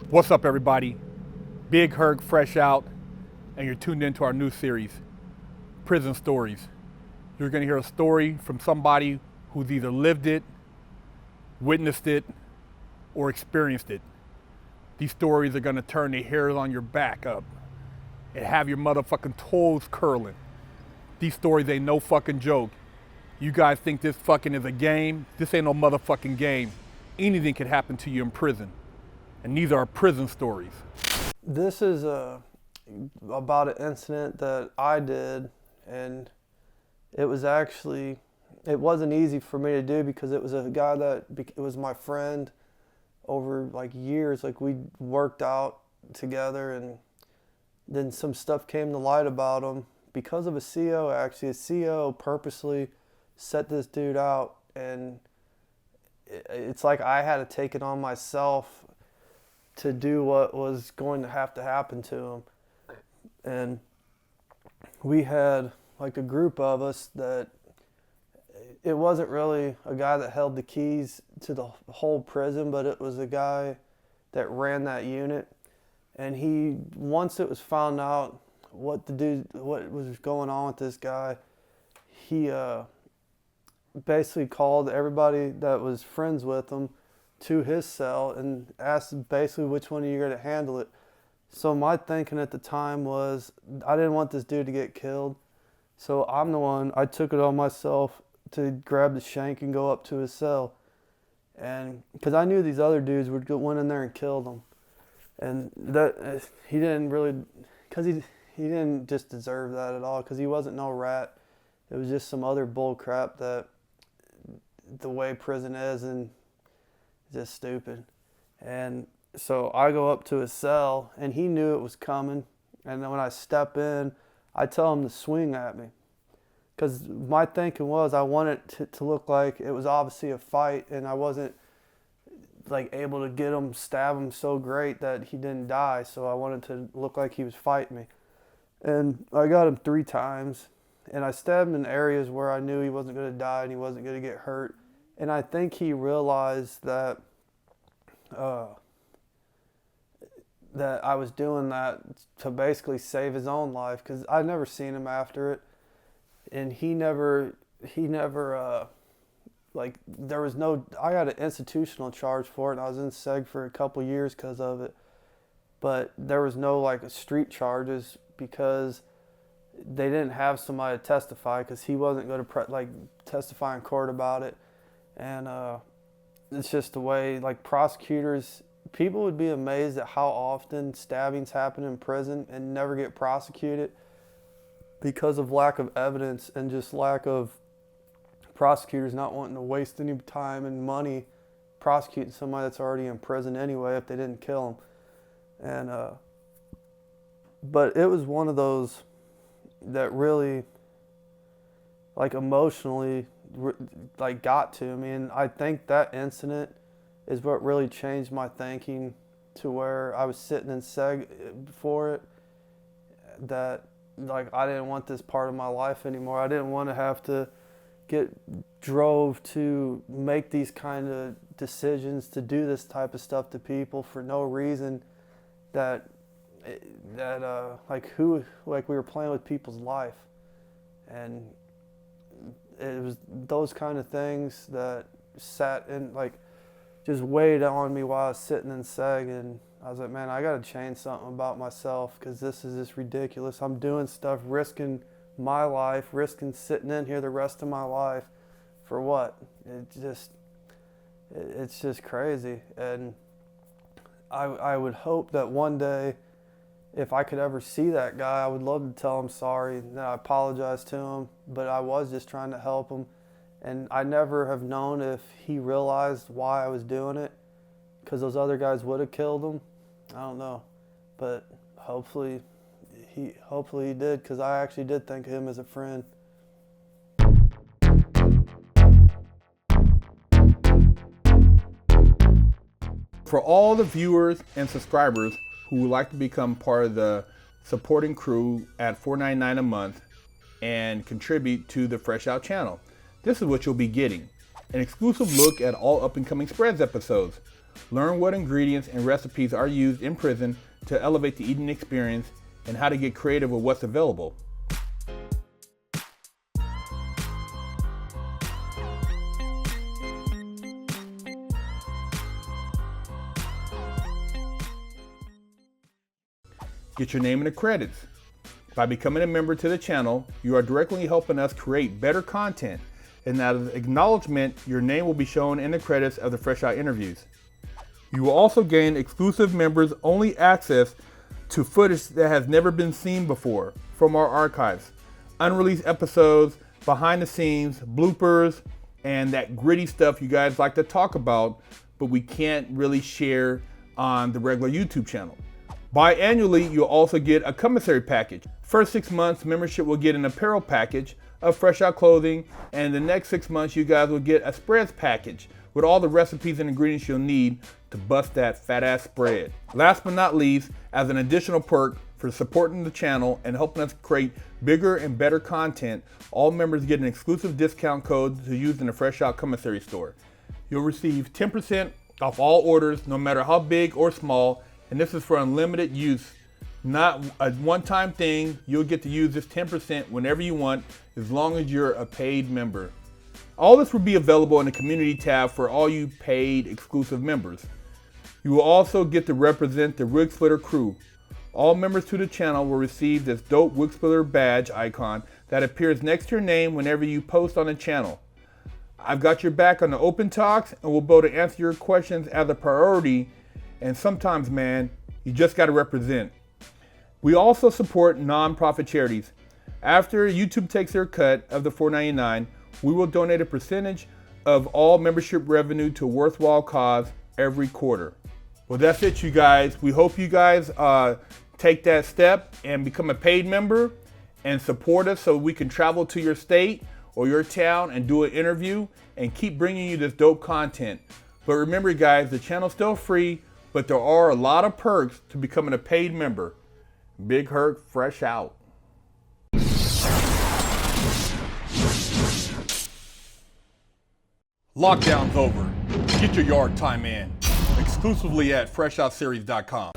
What's up, everybody? Big Herc, fresh out, and you're tuned into our new series, Prison Stories. You're gonna hear a story from somebody who's either lived it, witnessed it, or experienced it. These stories are gonna turn the hairs on your back up and have your motherfucking toes curling. These stories ain't no fucking joke. You guys think this fucking is a game? This ain't no motherfucking game. Anything could happen to you in prison. And these are prison stories. This is about an incident that I did, and it wasn't easy for me to do because it was a guy that it was my friend over like years. Like, we worked out together, and then some stuff came to light about him because of a CO. Actually, a CO purposely set this dude out, and it's like I had to take it on myself to do what was going to have to happen to him. And we had like a group of us that it wasn't really a guy that held the keys to the whole prison, but it was a guy that ran that unit. And once it was found out what was going on with this guy, he basically called everybody that was friends with him to his cell and asked basically which one of you are going to handle it. So my thinking at the time was I didn't want this dude to get killed. So I took it on myself to grab the shank and go up to his cell. And because I knew these other dudes would went in there and killed him. And that he didn't really, because he didn't just deserve that at all, because he wasn't no rat. It was just some other bull crap that the way prison is, and just stupid. And so I go up to his cell, and he knew it was coming. And then when I step in, I tell him to swing at me, because my thinking was I wanted it to look like it was obviously a fight, and I wasn't like able to get him, stab him so great that he didn't die. So I wanted to look like he was fighting me. And I got him 3 times, and I stabbed him in areas where I knew he wasn't going to die and he wasn't going to get hurt. And I think he realized that that I was doing that to basically save his own life, because I'd never seen him after it, and he never like, there was no, I got an institutional charge for it, and I was in seg for a couple years because of it, but there was no like street charges because they didn't have somebody to testify, because he wasn't going to testify in court about it. And it's just the way, like, prosecutors, people would be amazed at how often stabbings happen in prison and never get prosecuted because of lack of evidence and just lack of prosecutors not wanting to waste any time and money prosecuting somebody that's already in prison anyway if they didn't kill him. And but it was one of those that really, like, emotionally like got to me, and I think that incident is what really changed my thinking to where I was sitting in seg for it, that like I didn't want this part of my life anymore. I didn't want to have to get drove to make these kind of decisions, to do this type of stuff to people for no reason, that we were playing with people's life. And it was those kind of things that sat and like just weighed on me while I was sitting in seg, and I was like, man, I gotta change something about myself, because this is just ridiculous. I'm doing stuff, risking my life, risking sitting in here the rest of my life for what? It's just crazy. And I would hope that one day, if I could ever see that guy, I would love to tell him sorry, that I apologize to him, but I was just trying to help him. And I never have known if he realized why I was doing it, because those other guys would have killed him. I don't know, but hopefully he did, because I actually did think of him as a friend. For all the viewers and subscribers who would like to become part of the supporting crew at $4.99 a month and contribute to the Fresh Out channel, this is what you'll be getting: an exclusive look at all up-and-coming Spreads episodes, Learn what ingredients and recipes are used in prison to elevate the eating experience and how to get creative with what's available. Get your name in the credits. By becoming a member to the channel, you are directly helping us create better content, and as an acknowledgement, your name will be shown in the credits of the Fresh Out interviews. You will also gain exclusive members only access to footage that has never been seen before from our archives, unreleased episodes, behind the scenes, bloopers, and that gritty stuff you guys like to talk about, but we can't really share on the regular YouTube channel. Biannually, you'll also get a commissary package. First 6 months, membership will get an apparel package of Fresh Out clothing, and the next 6 months, you guys will get a spreads package with all the recipes and ingredients you'll need to bust that fat ass spread. Last but not least, as an additional perk for supporting the channel and helping us create bigger and better content, all members get an exclusive discount code to use in the Fresh Out commissary store. You'll receive 10% off all orders, no matter how big or small, and this is for unlimited use, not a one-time thing. You'll get to use this 10% whenever you want, as long as you're a paid member. All this will be available in the community tab for all you paid exclusive members. You will also get to represent the Wig Splitter crew. All members to the channel will receive this dope Wig Splitter badge icon that appears next to your name whenever you post on the channel. I've got your back on the open talks, and we'll be able to answer your questions as a priority. And sometimes, man, you just got to represent. We also support non-profit charities. After YouTube takes their cut of the $4.99, we will donate a percentage of all membership revenue to a worthwhile cause every quarter. Well, that's it, you guys. We hope you guys take that step and become a paid member and support us so we can travel to your state or your town and do an interview and keep bringing you this dope content. But remember, guys, the channel's still free, but there are a lot of perks to becoming a paid member. Big Herc, Fresh Out. Lockdown's over. Get your yard time in. Exclusively at FreshOutSeries.com.